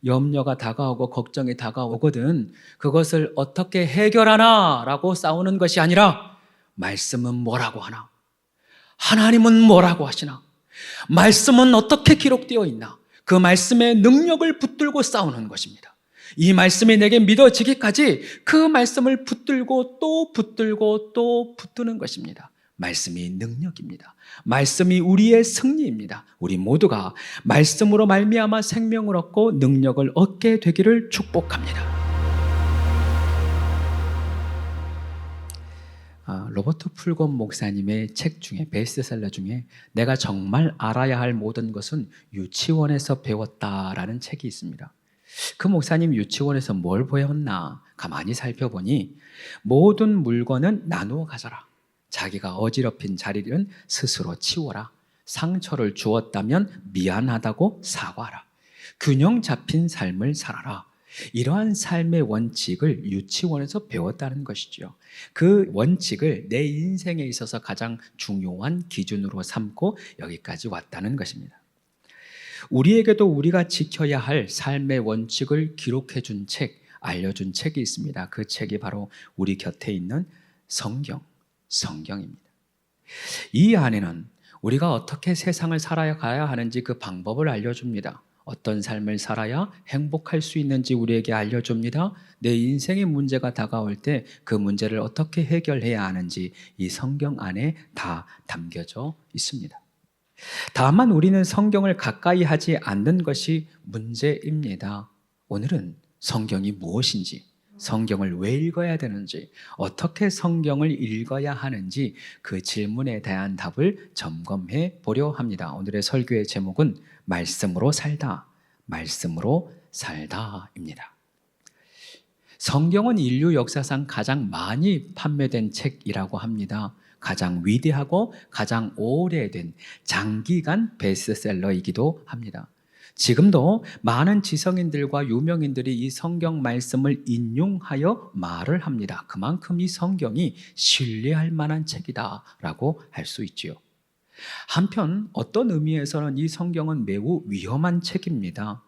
염려가 다가오고 걱정이 다가오거든 그것을 어떻게 해결하나라고 싸우는 것이 아니라 말씀은 뭐라고 하나? 하나님은 뭐라고 하시나? 말씀은 어떻게 기록되어 있나? 그 말씀의 능력을 붙들고 싸우는 것입니다. 이 말씀이 내게 믿어지기까지 그 말씀을 붙들고 또 붙들고 또 붙드는 것입니다. 말씀이 능력입니다. 말씀이 우리의 승리입니다. 우리 모두가 말씀으로 말미암아 생명을 얻고 능력을 얻게 되기를 축복합니다. 로버트 풀건 목사님의 책 중에 베스트셀러 중에 내가 정말 알아야 할 모든 것은 유치원에서 배웠다라는 책이 있습니다. 그 목사님 유치원에서 뭘 배웠나 가만히 살펴보니 모든 물건은 나누어 가져라. 자기가 어지럽힌 자리는 스스로 치워라. 상처를 주었다면 미안하다고 사과하라. 균형 잡힌 삶을 살아라. 이러한 삶의 원칙을 유치원에서 배웠다는 것이죠. 그 원칙을 내 인생에 있어서 가장 중요한 기준으로 삼고 여기까지 왔다는 것입니다. 우리에게도 우리가 지켜야 할 삶의 원칙을 기록해 준 책, 알려준 책이 있습니다. 그 책이 바로 우리 곁에 있는 성경입니다. 이 안에는 우리가 어떻게 세상을 살아가야 하는지 그 방법을 알려줍니다. 어떤 삶을 살아야 행복할 수 있는지 우리에게 알려줍니다. 내 인생의 문제가 다가올 때 그 문제를 어떻게 해결해야 하는지 이 성경 안에 다 담겨져 있습니다. 다만 우리는 성경을 가까이 하지 않는 것이 문제입니다. 오늘은 성경이 무엇인지, 성경을 왜 읽어야 되는지, 어떻게 성경을 읽어야 하는지 그 질문에 대한 답을 점검해 보려 합니다. 오늘의 설교의 제목은 말씀으로 살다, 말씀으로 살다입니다. 성경은 인류 역사상 가장 많이 판매된 책이라고 합니다. 가장 위대하고 가장 오래된 장기간 베스트셀러이기도 합니다. 지금도 많은 지성인들과 유명인들이 이 성경 말씀을 인용하여 말을 합니다. 그만큼 이 성경이 신뢰할 만한 책이다라고 할 수 있지요. 한편 어떤 의미에서는 이 성경은 매우 위험한 책입니다.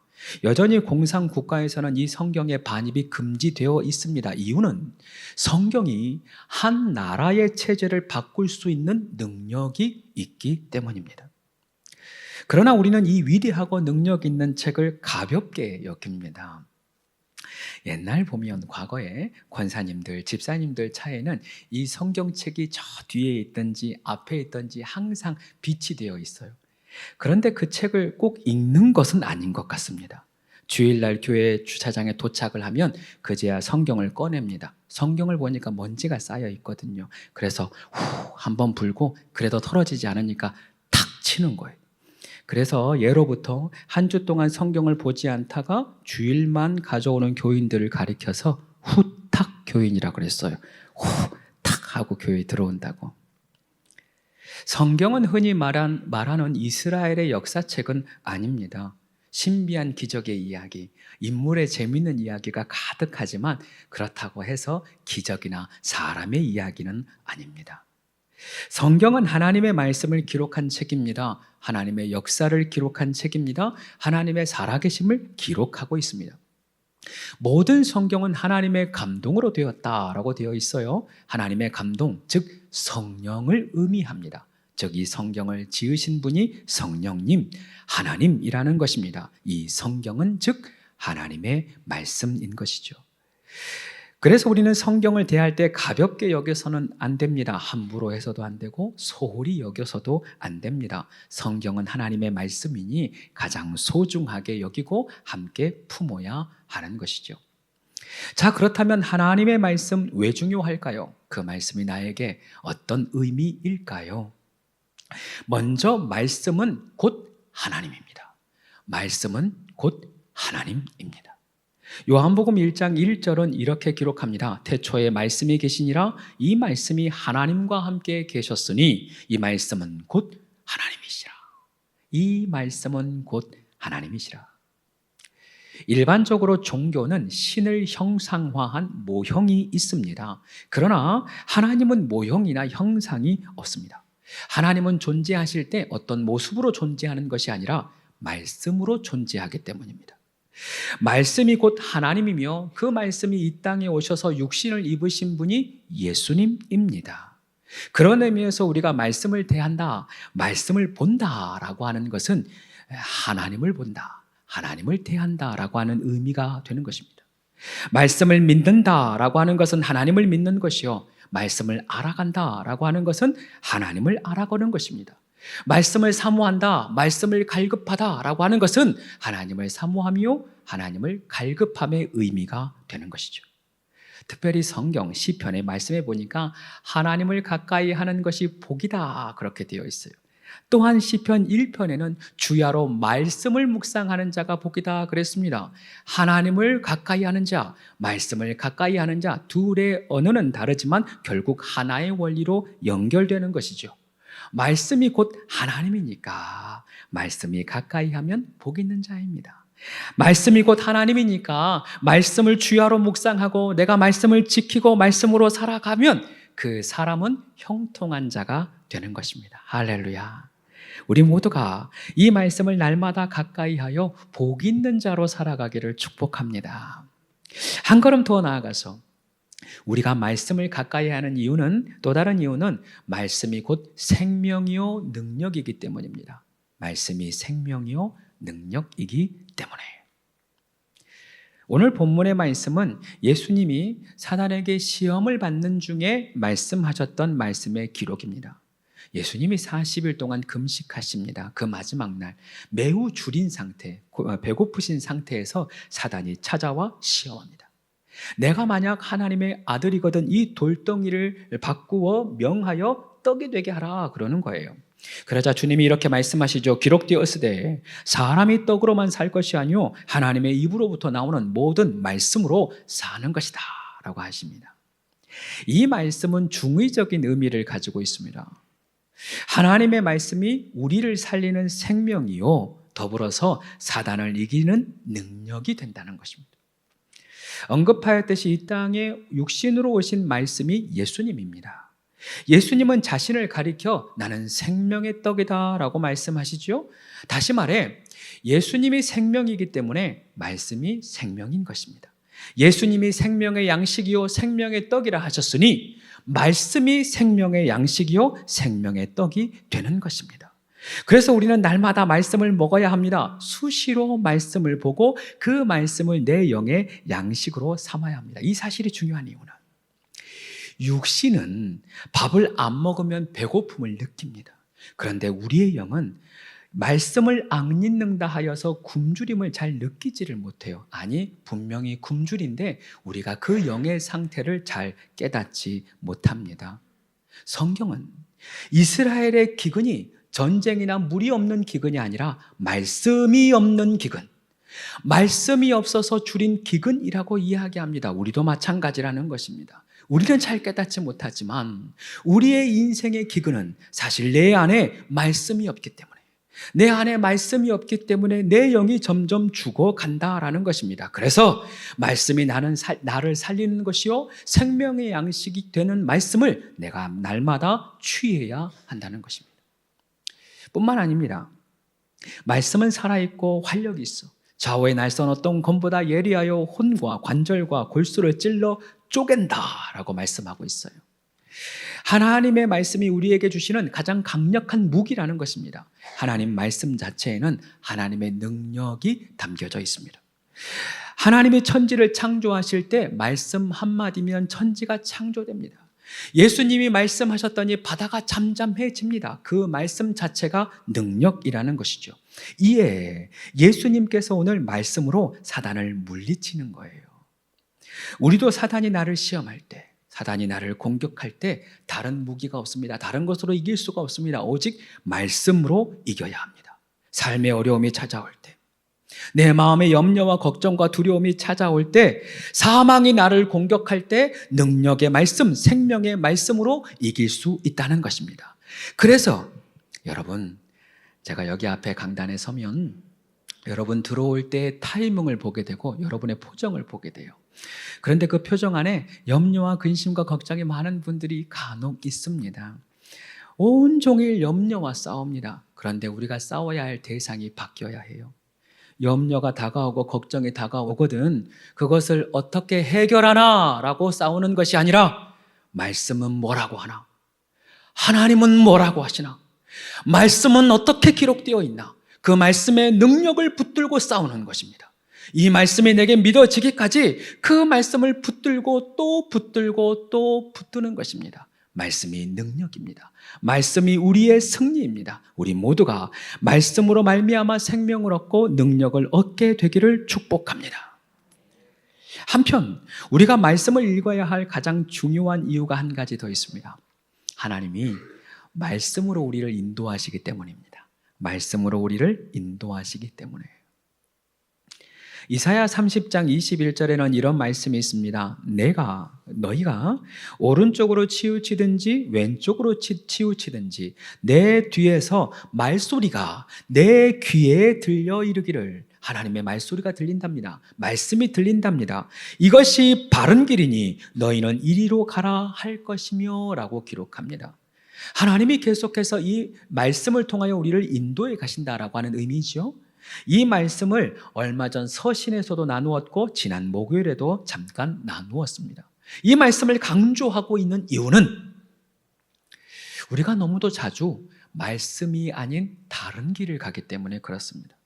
여전히 공산 국가에서는 이 성경의 반입이 금지되어 있습니다. 이유는 성경이 한 나라의 체제를 바꿀 수 있는 능력이 있기 때문입니다. 그러나 우리는 이 위대하고 능력 있는 책을 가볍게 여깁니다. 옛날 보면 과거에 권사님들, 집사님들 차에는 이 성경책이 저 뒤에 있든지 앞에 있든지 항상 비치되어 있어요. 그런데 그 책을 꼭 읽는 것은 아닌 것 같습니다. 주일날 교회 주차장에 도착을 하면 그제야 성경을 꺼냅니다. 성경을 보니까 먼지가 쌓여 있거든요. 그래서 한번 불고 그래도 털어지지 않으니까 탁 치는 거예요. 그래서 예로부터 한 주 동안 성경을 보지 않다가 주일만 가져오는 교인들을 가리켜서 후탁 교인이라고 그랬어요. 후탁 하고 교회에 들어온다고. 성경은 흔히 말하는 이스라엘의 역사책은 아닙니다. 신비한 기적의 이야기, 인물의 재미있는 이야기가 가득하지만 그렇다고 해서 기적이나 사람의 이야기는 아닙니다. 성경은 하나님의 말씀을 기록한 책입니다. 하나님의 역사를 기록한 책입니다. 하나님의 살아계심을 기록하고 있습니다. 모든 성경은 하나님의 감동으로 되었다라고 되어 있어요. 하나님의 감동, 즉 성령을 의미합니다. 즉 이 성경을 지으신 분이 성령님, 하나님이라는 것입니다. 이 성경은 즉 하나님의 말씀인 것이죠. 그래서 우리는 성경을 대할 때 가볍게 여겨서는 안 됩니다. 함부로 해서도 안 되고 소홀히 여겨서도 안 됩니다. 성경은 하나님의 말씀이니 가장 소중하게 여기고 함께 품어야 하는 것이죠. 자, 그렇다면 하나님의 말씀 왜 중요할까요? 그 말씀이 나에게 어떤 의미일까요? 먼저 말씀은 곧 하나님입니다. 말씀은 곧 하나님입니다. 요한복음 1장 1절은 이렇게 기록합니다. 태초에 말씀이 계시니라. 이 말씀이 하나님과 함께 계셨으니 이 말씀은 곧 하나님이시라. 이 말씀은 곧 하나님이시라. 일반적으로 종교는 신을 형상화한 모형이 있습니다. 그러나 하나님은 모형이나 형상이 없습니다. 하나님은 존재하실 때 어떤 모습으로 존재하는 것이 아니라 말씀으로 존재하기 때문입니다. 말씀이 곧 하나님이며 그 말씀이 이 땅에 오셔서 육신을 입으신 분이 예수님입니다. 그런 의미에서 우리가 말씀을 대한다, 말씀을 본다라고 하는 것은 하나님을 본다, 하나님을 대한다라고 하는 의미가 되는 것입니다. 말씀을 믿는다라고 하는 것은 하나님을 믿는 것이요, 말씀을 알아간다라고 하는 것은 하나님을 알아가는 것입니다. 말씀을 사모한다, 말씀을 갈급하다라고 하는 것은 하나님을 사모하며 하나님을 갈급함의 의미가 되는 것이죠. 특별히 성경 시편의 말씀에 보니까 하나님을 가까이 하는 것이 복이다 그렇게 되어 있어요. 또한 시편 1편에는 주야로 말씀을 묵상하는 자가 복이다 그랬습니다. 하나님을 가까이 하는 자, 말씀을 가까이 하는 자, 둘의 언어는 다르지만 결국 하나의 원리로 연결되는 것이죠. 말씀이 곧 하나님이니까 말씀이 가까이 하면 복 있는 자입니다. 말씀이 곧 하나님이니까 말씀을 주야로 묵상하고 내가 말씀을 지키고 말씀으로 살아가면 그 사람은 형통한 자가 되는 것입니다. 할렐루야. 우리 모두가 이 말씀을 날마다 가까이 하여 복 있는 자로 살아가기를 축복합니다. 한 걸음 더 나아가서 우리가 말씀을 가까이 하는 이유는, 또 다른 이유는 말씀이 곧 생명이요 능력이기 때문입니다. 말씀이 생명이요 능력이기 때문에. 오늘 본문의 말씀은 예수님이 사단에게 시험을 받는 중에 말씀하셨던 말씀의 기록입니다. 예수님이 40일 동안 금식하십니다. 그 마지막 날 매우 줄인 상태, 배고프신 상태에서 사단이 찾아와 시험합니다. 내가 만약 하나님의 아들이거든 이 돌덩이를 바꾸어 명하여 떡이 되게 하라 그러는 거예요. 그러자 주님이 이렇게 말씀하시죠. 기록되었으되 사람이 떡으로만 살 것이 아니요 하나님의 입으로부터 나오는 모든 말씀으로 사는 것이다 라고 하십니다. 이 말씀은 중의적인 의미를 가지고 있습니다. 하나님의 말씀이 우리를 살리는 생명이요 더불어서 사단을 이기는 능력이 된다는 것입니다. 언급하였듯이 이 땅에 육신으로 오신 말씀이 예수님입니다. 예수님은 자신을 가리켜 나는 생명의 떡이다 라고 말씀하시죠. 다시 말해 예수님이 생명이기 때문에 말씀이 생명인 것입니다. 예수님이 생명의 양식이요 생명의 떡이라 하셨으니 말씀이 생명의 양식이요 생명의 떡이 되는 것입니다. 그래서 우리는 날마다 말씀을 먹어야 합니다. 수시로 말씀을 보고 그 말씀을 내 영의 양식으로 삼아야 합니다. 이 사실이 중요한 이유는 육신은 밥을 안 먹으면 배고픔을 느낍니다. 그런데 우리의 영은 말씀을 안 읽는다 하여서 굶주림을 잘 느끼지를 못해요. 아니, 분명히 굶주린데 우리가 그 영의 상태를 잘 깨닫지 못합니다. 성경은 이스라엘의 기근이 전쟁이나 물이 없는 기근이 아니라 말씀이 없는 기근, 말씀이 없어서 줄인 기근이라고 이야기합니다. 우리도 마찬가지라는 것입니다. 우리는 잘 깨닫지 못하지만 우리의 인생의 기근은 사실 내 안에 말씀이 없기 때문에, 내 안에 말씀이 없기 때문에 내 영이 점점 죽어간다라는 것입니다. 그래서 말씀이 나를 살리는 것이요 생명의 양식이 되는 말씀을 내가 날마다 취해야 한다는 것입니다. 뿐만 아닙니다. 말씀은 살아있고 활력이 있어 좌우의 날선 어떤 검보다 예리하여 혼과 관절과 골수를 찔러 쪼갠다라고 말씀하고 있어요. 하나님의 말씀이 우리에게 주시는 가장 강력한 무기라는 것입니다. 하나님 말씀 자체에는 하나님의 능력이 담겨져 있습니다. 하나님이 천지를 창조하실 때 말씀 한마디면 천지가 창조됩니다. 예수님이 말씀하셨더니 바다가 잠잠해집니다. 그 말씀 자체가 능력이라는 것이죠. 이에 예수님께서 오늘 말씀으로 사단을 물리치는 거예요. 우리도 사단이 나를 시험할 때, 사단이 나를 공격할 때 다른 무기가 없습니다. 다른 것으로 이길 수가 없습니다. 오직 말씀으로 이겨야 합니다. 삶의 어려움이 찾아올 때, 내 마음의 염려와 걱정과 두려움이 찾아올 때, 사망이 나를 공격할 때 능력의 말씀, 생명의 말씀으로 이길 수 있다는 것입니다. 그래서 여러분, 제가 여기 앞에 강단에 서면 여러분 들어올 때 타이밍을 보게 되고 여러분의 표정을 보게 돼요. 그런데 그 표정 안에 염려와 근심과 걱정이 많은 분들이 간혹 있습니다. 온종일 염려와 싸웁니다. 그런데 우리가 싸워야 할 대상이 바뀌어야 해요. 염려가 다가오고 걱정이 다가오거든 그것을 어떻게 해결하나라고 싸우는 것이 아니라 말씀은 뭐라고 하나? 하나님은 뭐라고 하시나? 말씀은 어떻게 기록되어 있나? 그 말씀의 능력을 붙들고 싸우는 것입니다. 이 말씀이 내게 믿어지기까지 그 말씀을 붙들고 또 붙들고 또 붙드는 것입니다. 말씀이 능력입니다. 말씀이 우리의 승리입니다. 우리 모두가 말씀으로 말미암아 생명을 얻고 능력을 얻게 되기를 축복합니다. 한편 우리가 말씀을 읽어야 할 가장 중요한 이유가 한 가지 더 있습니다. 하나님이 말씀으로 우리를 인도하시기 때문입니다. 말씀으로 우리를 인도하시기 때문에. 이사야 30장 21절에는 이런 말씀이 있습니다. 너희가 오른쪽으로 치우치든지 왼쪽으로 치우치든지 내 뒤에서 말소리가 내 귀에 들려 이르기를. 하나님의 말소리가 들린답니다. 말씀이 들린답니다. 이것이 바른 길이니 너희는 이리로 가라 할 것이며 라고 기록합니다. 하나님이 계속해서 이 말씀을 통하여 우리를 인도해 가신다라고 하는 의미죠. 이 말씀을 얼마 전 서신에서도 나누었고 지난 목요일에도 잠깐 나누었습니다. 이 말씀을 강조하고 있는 이유는 우리가 너무도 자주 말씀이 아닌 다른 길을 가기 때문에 그렇습니다.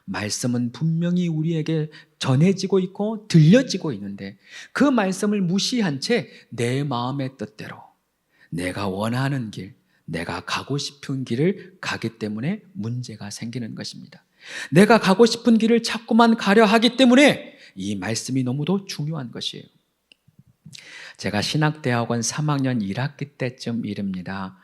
말씀은 분명히 우리에게 전해지고 있고 들려지고 있는데 그 말씀을 무시한 채 내 마음의 뜻대로 내가 원하는 길, 내가 가고 싶은 길을 가기 때문에 문제가 생기는 것입니다. 내가 가고 싶은 길을 자꾸만 가려 하기 때문에 이 말씀이 너무도 중요한 것이에요. 제가 신학대학원 3학년 1학기 때쯤 일입니다.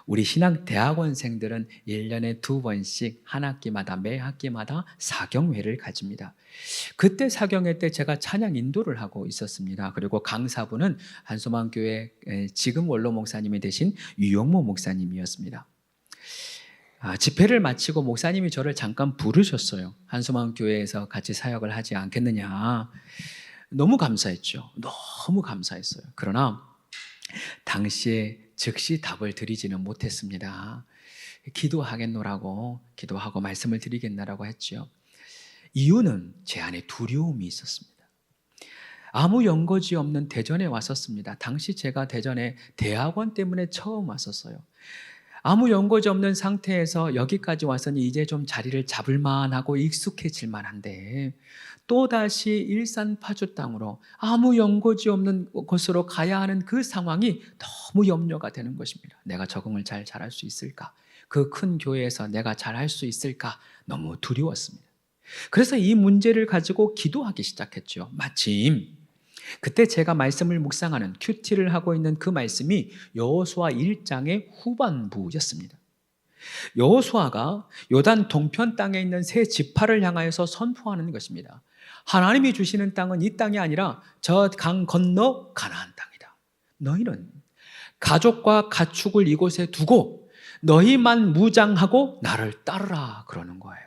우리 신학대학원생들은 1년에 2번씩 한 학기마다 매 학기마다 사경회를 가집니다. 그때 사경회 때 제가 찬양 인도를 하고 있었습니다. 그리고 강사분은 한소망교회 지금 원로 목사님이 되신 유영모 목사님이었습니다. 집회를 마치고 목사님이 저를 잠깐 부르셨어요. 한소망교회에서 같이 사역을 하지 않겠느냐. 너무 감사했죠. 너무 감사했어요. 그러나 당시에 즉시 답을 드리지는 못했습니다. 기도하겠노라고 기도하고 말씀을 드리겠노라고 했죠. 이유는 제 안에 두려움이 있었습니다. 아무 연고지 없는 대전에 왔었습니다. 당시 제가 대전에 대학원 때문에 처음 왔었어요. 아무 연고지 없는 상태에서 여기까지 왔으니 이제 좀 자리를 잡을 만하고 익숙해질 만한데 또다시 일산 파주 땅으로 아무 연고지 없는 곳으로 가야 하는 그 상황이 너무 염려가 되는 것입니다. 내가 적응을 잘할 수 있을까? 그 큰 교회에서 내가 잘할 수 있을까? 너무 두려웠습니다. 그래서 이 문제를 가지고 기도하기 시작했죠. 마침 그때 제가 말씀을 묵상하는 큐티를 하고 있는 그 말씀이 여호수아 1장의 후반부였습니다. 여호수아가 요단 동편 땅에 있는 세 지파를 향하여서 선포하는 것입니다. 하나님이 주시는 땅은 이 땅이 아니라 저 강 건너 가나안 땅이다. 너희는 가족과 가축을 이곳에 두고 너희만 무장하고 나를 따르라 그러는 거예요.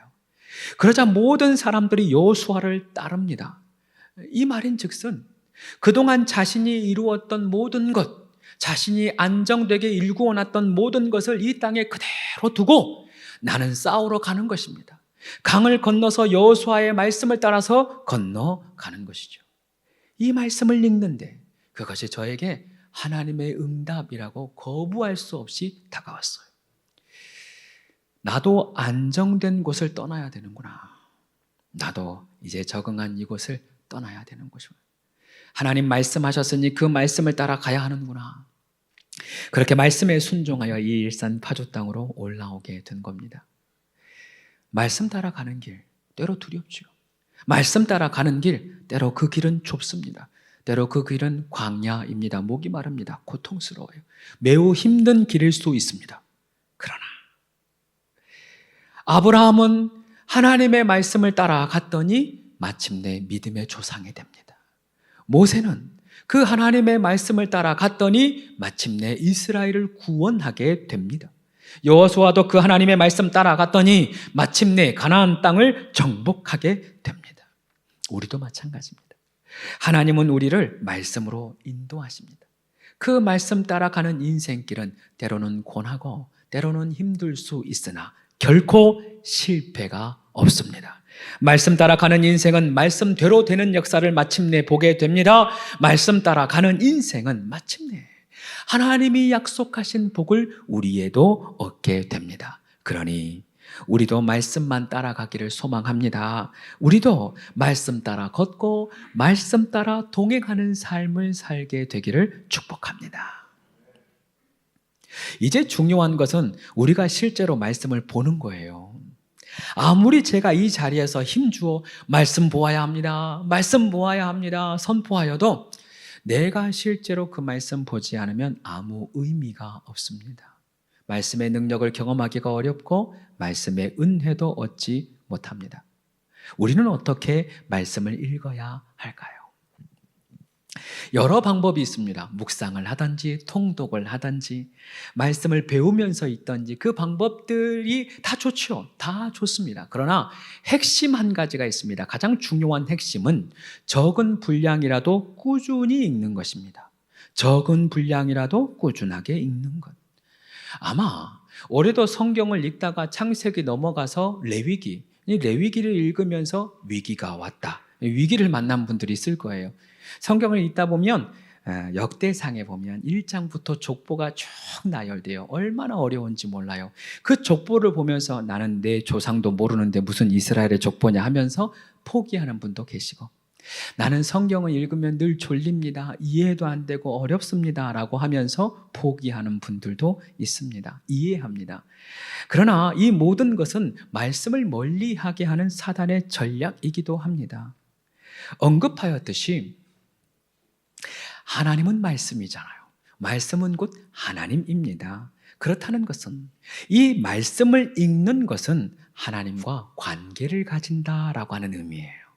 그러자 모든 사람들이 여호수아를 따릅니다. 이 말인즉슨 그동안 자신이 이루었던 모든 것, 자신이 안정되게 일구어놨던 모든 것을 이 땅에 그대로 두고 나는 싸우러 가는 것입니다. 강을 건너서 여호수아의 말씀을 따라서 건너가는 것이죠. 이 말씀을 읽는데 그것이 저에게 하나님의 응답이라고 거부할 수 없이 다가왔어요. 나도 안정된 곳을 떠나야 되는구나. 나도 이제 적응한 이곳을 떠나야 되는 것이구나. 하나님 말씀하셨으니 그 말씀을 따라 가야 하는구나. 그렇게 말씀에 순종하여 이 일산 파주 땅으로 올라오게 된 겁니다. 말씀 따라 가는 길 때로 두렵죠. 말씀 따라 가는 길 때로 그 길은 좁습니다. 때로 그 길은 광야입니다. 목이 마릅니다. 고통스러워요. 매우 힘든 길일 수 있습니다. 그러나 아브라함은 하나님의 말씀을 따라갔더니 마침내 믿음의 조상이 됩니다. 모세는 그 하나님의 말씀을 따라갔더니 마침내 이스라엘을 구원하게 됩니다. 여호수아도 그 하나님의 말씀 따라갔더니 마침내 가나안 땅을 정복하게 됩니다. 우리도 마찬가지입니다. 하나님은 우리를 말씀으로 인도하십니다. 그 말씀 따라가는 인생길은 때로는 고나고 때로는 힘들 수 있으나 결코 실패가 없습니다. 말씀 따라 가는 인생은 말씀대로 되는 역사를 마침내 보게 됩니다. 말씀 따라 가는 인생은 마침내 하나님이 약속하신 복을 우리에도 얻게 됩니다. 그러니 우리도 말씀만 따라가기를 소망합니다. 우리도 말씀 따라 걷고 말씀 따라 동행하는 삶을 살게 되기를 축복합니다. 이제 중요한 것은 우리가 실제로 말씀을 보는 거예요. 아무리 제가 이 자리에서 힘주어 말씀 보아야 합니다, 말씀 보아야 합니다 선포하여도 내가 실제로 그 말씀 보지 않으면 아무 의미가 없습니다. 말씀의 능력을 경험하기가 어렵고 말씀의 은혜도 얻지 못합니다. 우리는 어떻게 말씀을 읽어야 할까요? 여러 방법이 있습니다. 묵상을 하든지 통독을 하든지 말씀을 배우면서 있든지 그 방법들이 다 좋죠. 다 좋습니다. 그러나 핵심 한 가지가 있습니다. 가장 중요한 핵심은 적은 분량이라도 꾸준히 읽는 것입니다. 적은 분량이라도 꾸준하게 읽는 것. 아마 올해도 성경을 읽다가 창세기 넘어가서 레위기를 읽으면서 위기가 왔다, 위기를 만난 분들이 있을 거예요. 성경을 읽다 보면 역대상에 보면 1장부터 족보가 쭉 나열돼요. 얼마나 어려운지 몰라요. 그 족보를 보면서 나는 내 조상도 모르는데 무슨 이스라엘의 족보냐 하면서 포기하는 분도 계시고, 나는 성경을 읽으면 늘 졸립니다, 이해도 안 되고 어렵습니다 라고 하면서 포기하는 분들도 있습니다. 이해합니다. 그러나 이 모든 것은 말씀을 멀리하게 하는 사단의 전략이기도 합니다. 언급하였듯이 하나님은 말씀이잖아요. 말씀은 곧 하나님입니다. 그렇다는 것은 이 말씀을 읽는 것은 하나님과 관계를 가진다라고 하는 의미예요.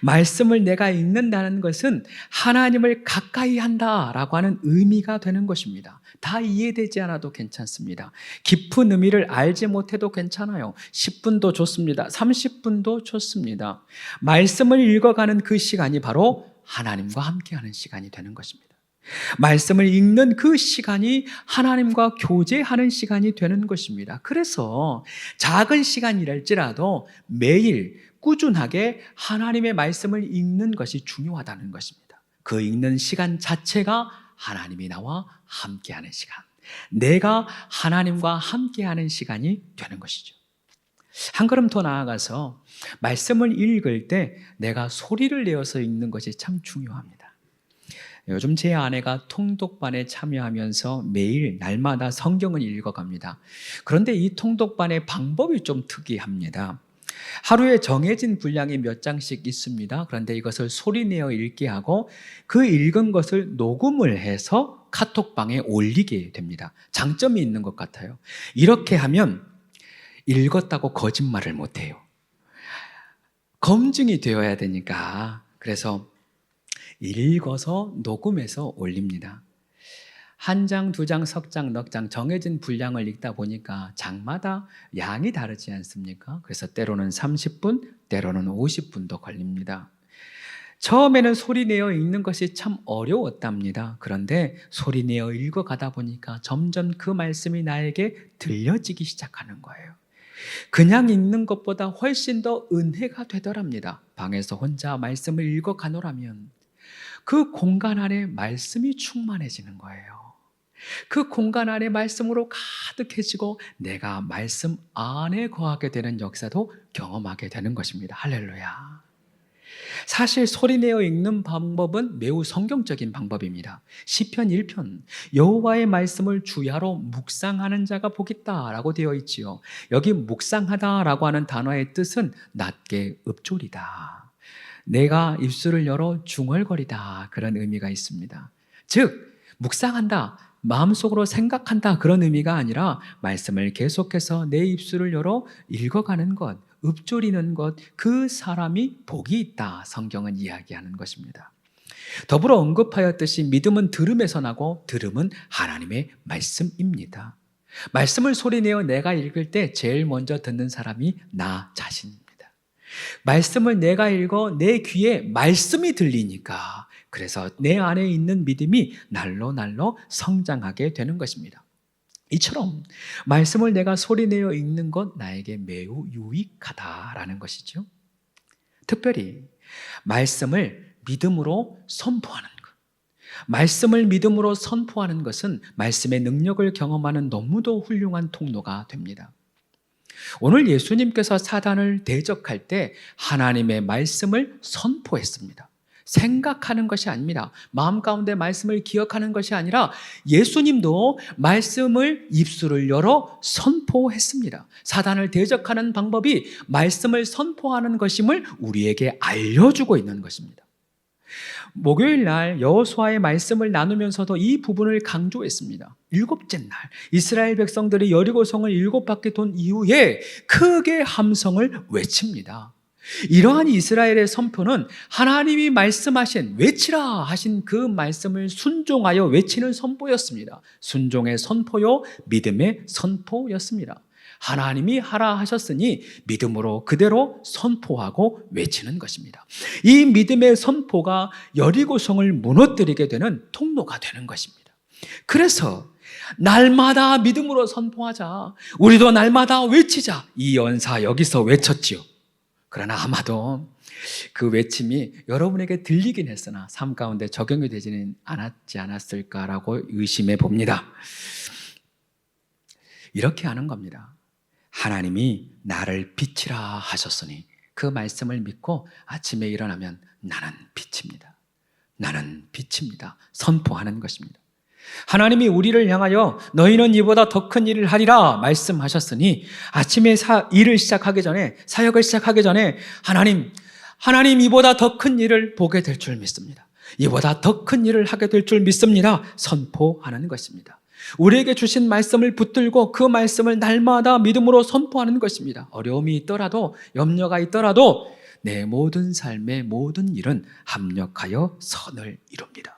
말씀을 내가 읽는다는 것은 하나님을 가까이 한다라고 하는 의미가 되는 것입니다. 다 이해되지 않아도 괜찮습니다. 깊은 의미를 알지 못해도 괜찮아요. 10분도 좋습니다. 30분도 좋습니다. 말씀을 읽어가는 그 시간이 바로 하나님과 함께하는 시간이 되는 것입니다. 말씀을 읽는 그 시간이 하나님과 교제하는 시간이 되는 것입니다. 그래서 작은 시간이랄지라도 매일 꾸준하게 하나님의 말씀을 읽는 것이 중요하다는 것입니다. 그 읽는 시간 자체가 하나님이 나와 함께하는 시간, 내가 하나님과 함께하는 시간이 되는 것이죠. 한 걸음 더 나아가서 말씀을 읽을 때 내가 소리를 내어서 읽는 것이 참 중요합니다. 요즘 제 아내가 통독반에 참여하면서 매일 날마다 성경을 읽어갑니다. 그런데 이 통독반의 방법이 좀 특이합니다. 하루에 정해진 분량이 몇 장씩 있습니다. 그런데 이것을 소리내어 읽게 하고 그 읽은 것을 녹음을 해서 카톡방에 올리게 됩니다. 장점이 있는 것 같아요. 이렇게 하면 읽었다고 거짓말을 못해요. 검증이 되어야 되니까. 그래서 읽어서 녹음해서 올립니다. 한 장, 두 장, 석 장, 넉 장 정해진 분량을 읽다 보니까 장마다 양이 다르지 않습니까? 그래서 때로는 30분, 때로는 50분도 걸립니다. 처음에는 소리내어 읽는 것이 참 어려웠답니다. 그런데 소리내어 읽어가다 보니까 점점 그 말씀이 나에게 들려지기 시작하는 거예요. 그냥 읽는 것보다 훨씬 더 은혜가 되더랍니다. 방에서 혼자 말씀을 읽어가노라면 그 공간 안에 말씀이 충만해지는 거예요. 그 공간 안에 말씀으로 가득해지고 내가 말씀 안에 거하게 되는 역사도 경험하게 되는 것입니다. 할렐루야. 사실 소리내어 읽는 방법은 매우 성경적인 방법입니다. 시편 1편 여호와의 말씀을 주야로 묵상하는 자가 복 있다라고 되어 있지요. 여기 묵상하다라고 하는 단어의 뜻은 낮게 읊조리다, 내가 입술을 열어 중얼거리다, 그런 의미가 있습니다. 즉 묵상한다, 마음속으로 생각한다, 그런 의미가 아니라 말씀을 계속해서 내 입술을 열어 읽어가는 것, 읊조리는 것, 그 사람이 복이 있다, 성경은 이야기하는 것입니다. 더불어 언급하였듯이 믿음은 들음에서 나고 들음은 하나님의 말씀입니다. 말씀을 소리내어 내가 읽을 때 제일 먼저 듣는 사람이 나 자신입니다. 말씀을 내가 읽어 내 귀에 말씀이 들리니까, 그래서 내 안에 있는 믿음이 날로 날로 성장하게 되는 것입니다. 이처럼 말씀을 내가 소리내어 읽는 것 나에게 매우 유익하다라는 것이죠. 특별히 말씀을 믿음으로 선포하는 것. 말씀을 믿음으로 선포하는 것은 말씀의 능력을 경험하는 너무도 훌륭한 통로가 됩니다. 오늘 예수님께서 사단을 대적할 때 하나님의 말씀을 선포했습니다. 생각하는 것이 아닙니다. 마음 가운데 말씀을 기억하는 것이 아니라 예수님도 말씀을 입술을 열어 선포했습니다. 사단을 대적하는 방법이 말씀을 선포하는 것임을 우리에게 알려주고 있는 것입니다. 목요일 날 여호수아의 말씀을 나누면서도 이 부분을 강조했습니다. 7째 날 이스라엘 백성들이 여리고성을 7바퀴 돈 이후에 크게 함성을 외칩니다. 이러한 이스라엘의 선포는 하나님이 말씀하신 외치라 하신 그 말씀을 순종하여 외치는 선포였습니다. 순종의 선포요 믿음의 선포였습니다. 하나님이 하라 하셨으니 믿음으로 그대로 선포하고 외치는 것입니다. 이 믿음의 선포가 여리고성을 무너뜨리게 되는 통로가 되는 것입니다. 그래서 날마다 믿음으로 선포하자. 우리도 날마다 외치자. 이 연사 여기서 외쳤지요. 그러나 아마도 그 외침이 여러분에게 들리긴 했으나 삶 가운데 적용이 되지는 않았지 않았을까라고 의심해 봅니다. 이렇게 하는 겁니다. 하나님이 나를 빛이라 하셨으니 그 말씀을 믿고 아침에 일어나면 나는 빛입니다. 나는 빛입니다. 선포하는 것입니다. 하나님이 우리를 향하여 너희는 이보다 더 큰 일을 하리라 말씀하셨으니 아침에 일을 시작하기 전에 사역을 시작하기 전에 하나님 이보다 더 큰 일을 보게 될 줄 믿습니다. 이보다 더 큰 일을 하게 될 줄 믿습니다. 선포하는 것입니다. 우리에게 주신 말씀을 붙들고 그 말씀을 날마다 믿음으로 선포하는 것입니다. 어려움이 있더라도 염려가 있더라도 내 모든 삶의 모든 일은 합력하여 선을 이룹니다.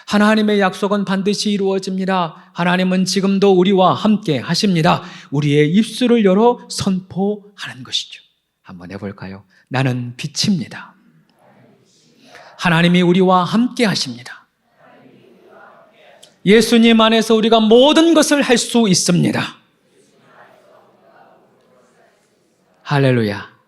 하나님의 약속은 반드시 이루어집니다. 하나님은 지금도 우리와 함께 하십니다. 우리의 입술을 열어 선포하는 것이죠. 한번 해볼까요? 나는 빛입니다. 하나님이 우리와 함께 하십니다. 예수님 안에서 우리가 모든 것을 할 수 있습니다. 할렐루야.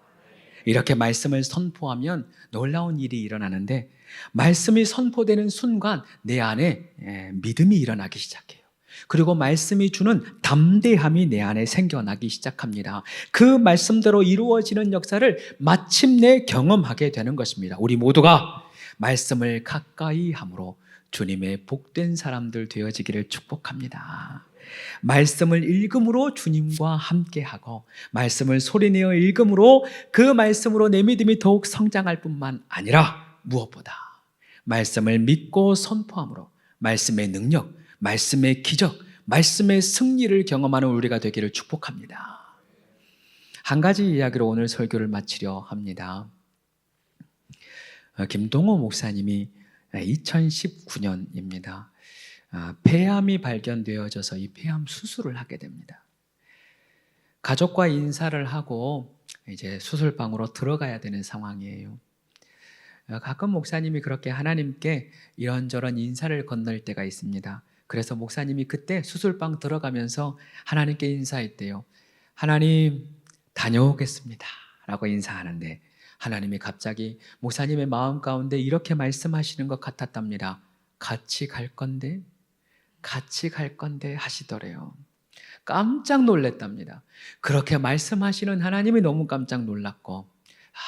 이렇게 말씀을 선포하면 놀라운 일이 일어나는데 말씀이 선포되는 순간 내 안에 믿음이 일어나기 시작해요. 그리고 말씀이 주는 담대함이 내 안에 생겨나기 시작합니다. 그 말씀대로 이루어지는 역사를 마침내 경험하게 되는 것입니다. 우리 모두가 말씀을 가까이 함으로 주님의 복된 사람들 되어지기를 축복합니다. 말씀을 읽음으로 주님과 함께하고 말씀을 소리내어 읽음으로 그 말씀으로 내 믿음이 더욱 성장할 뿐만 아니라 무엇보다 말씀을 믿고 선포함으로 말씀의 능력, 말씀의 기적, 말씀의 승리를 경험하는 우리가 되기를 축복합니다. 한 가지 이야기로 오늘 설교를 마치려 합니다. 김동호 목사님이 2019년입니다. 폐암이 발견되어져서 이 폐암 수술을 하게 됩니다. 가족과 인사를 하고 이제 수술방으로 들어가야 되는 상황이에요. 가끔 목사님이 그렇게 하나님께 이런저런 인사를 건널 때가 있습니다. 그래서 목사님이 그때 수술방 들어가면서 하나님께 인사했대요. 하나님, 다녀오겠습니다 라고 인사하는데 하나님이 갑자기 목사님의 마음 가운데 이렇게 말씀하시는 것 같았답니다. 같이 갈 건데 하시더래요. 깜짝 놀랐답니다. 그렇게 말씀하시는 하나님이 너무 깜짝 놀랐고,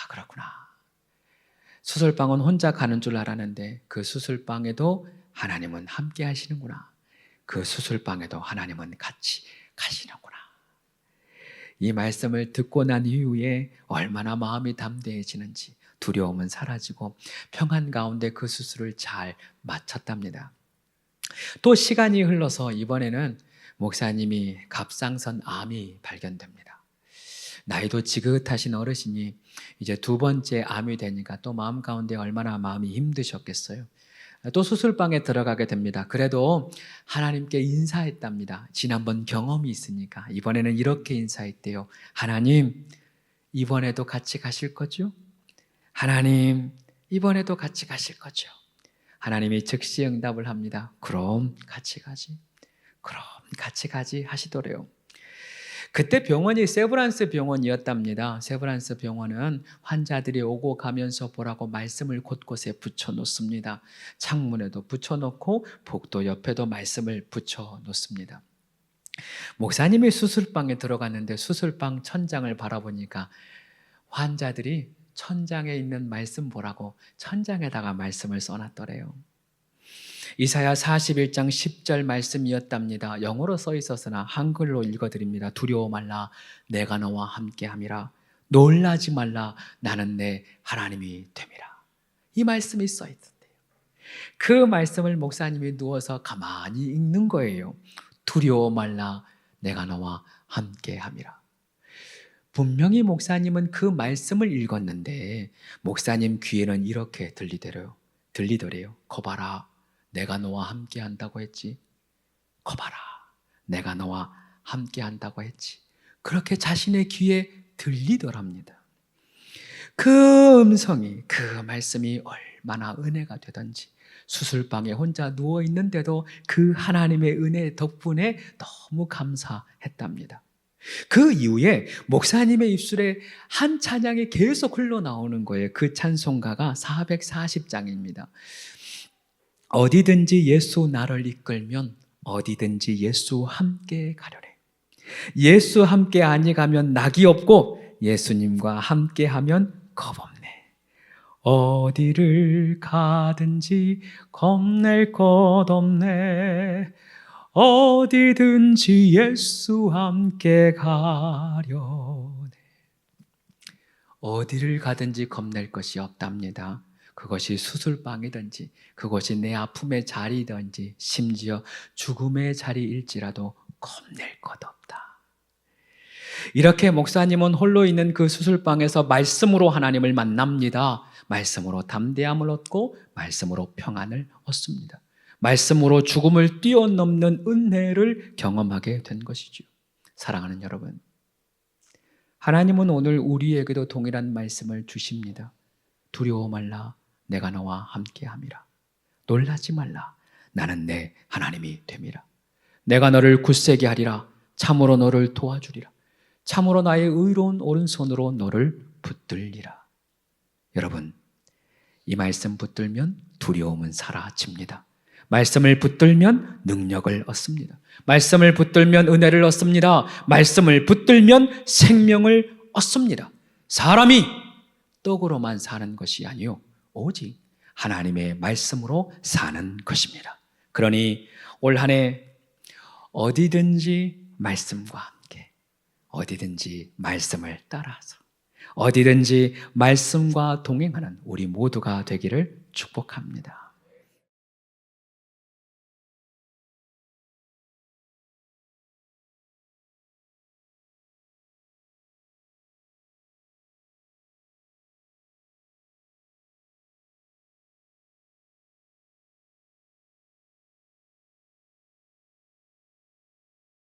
그렇구나. 수술방은 혼자 가는 줄 알았는데 그 수술방에도 하나님은 함께 하시는구나. 그 수술방에도 하나님은 같이 가시는구나. 이 말씀을 듣고 난 이후에 얼마나 마음이 담대해지는지 두려움은 사라지고 평안 가운데 그 수술을 잘 마쳤답니다. 또 시간이 흘러서 이번에는 목사님이 갑상선 암이 발견됩니다. 나이도 지긋하신 어르신이 이제 2번째 암이 되니까 또 마음 가운데 얼마나 마음이 힘드셨겠어요. 또 수술방에 들어가게 됩니다. 그래도 하나님께 인사했답니다. 지난번 경험이 있으니까 이번에는 이렇게 인사했대요. 하나님, 이번에도 같이 가실 거죠? 하나님, 이번에도 같이 가실 거죠? 하나님이 즉시 응답을 합니다. 그럼 같이 가지. 그럼 같이 가지 하시더래요. 그때 병원이 세브란스 병원이었답니다. 세브란스 병원은 환자들이 오고 가면서 보라고 말씀을 곳곳에 붙여놓습니다. 창문에도 붙여놓고 복도 옆에도 말씀을 붙여놓습니다. 목사님이 수술방에 들어갔는데 수술방 천장을 바라보니까 환자들이 천장에 있는 말씀 보라고 천장에다가 말씀을 써놨더래요. 이사야 41장 10절 말씀이었답니다. 영어로 써 있었으나 한글로 읽어드립니다. 두려워 말라, 내가 너와 함께함이라. 놀라지 말라, 나는 내 하나님이 됨이라. 이 말씀이 써 있었대요. 그 말씀을 목사님이 누워서 가만히 읽는 거예요. 두려워 말라, 내가 너와 함께함이라. 분명히 목사님은 그 말씀을 읽었는데 목사님 귀에는 이렇게 들리더래요. 거봐라, 내가 너와 함께 한다고 했지. 거봐라, 내가 너와 함께 한다고 했지. 그렇게 자신의 귀에 들리더랍니다. 그 음성이, 그 말씀이 얼마나 은혜가 되던지 수술방에 혼자 누워 있는데도 그 하나님의 은혜 덕분에 너무 감사했답니다. 그 이후에 목사님의 입술에 한 찬양이 계속 흘러나오는 거예요. 그 찬송가가 440장입니다. 어디든지 예수 나를 이끌면 어디든지 예수 함께 가려래. 예수 함께 아니 가면 낙이 없고 예수님과 함께 하면 겁 없네. 어디를 가든지 겁낼 것 없네. 어디든지 예수 함께 가려네. 어디를 가든지 겁낼 것이 없답니다. 그것이 수술방이든지 그것이 내 아픔의 자리든지 심지어 죽음의 자리일지라도 겁낼 것 없다. 이렇게 목사님은 홀로 있는 그 수술방에서 말씀으로 하나님을 만납니다. 말씀으로 담대함을 얻고 말씀으로 평안을 얻습니다. 말씀으로 죽음을 뛰어넘는 은혜를 경험하게 된 것이죠. 사랑하는 여러분, 하나님은 오늘 우리에게도 동일한 말씀을 주십니다. 두려워 말라, 내가 너와 함께함이라. 놀라지 말라, 나는 내 하나님이 됨이라. 내가 너를 굳세게 하리라. 참으로 너를 도와주리라. 참으로 나의 의로운 오른손으로 너를 붙들리라. 여러분, 이 말씀 붙들면 두려움은 사라집니다. 말씀을 붙들면 능력을 얻습니다. 말씀을 붙들면 은혜를 얻습니다. 말씀을 붙들면 생명을 얻습니다. 사람이 떡으로만 사는 것이 아니요 오직 하나님의 말씀으로 사는 것입니다. 그러니 올 한 해 어디든지 말씀과 함께, 어디든지 말씀을 따라서, 어디든지 말씀과 동행하는 우리 모두가 되기를 축복합니다.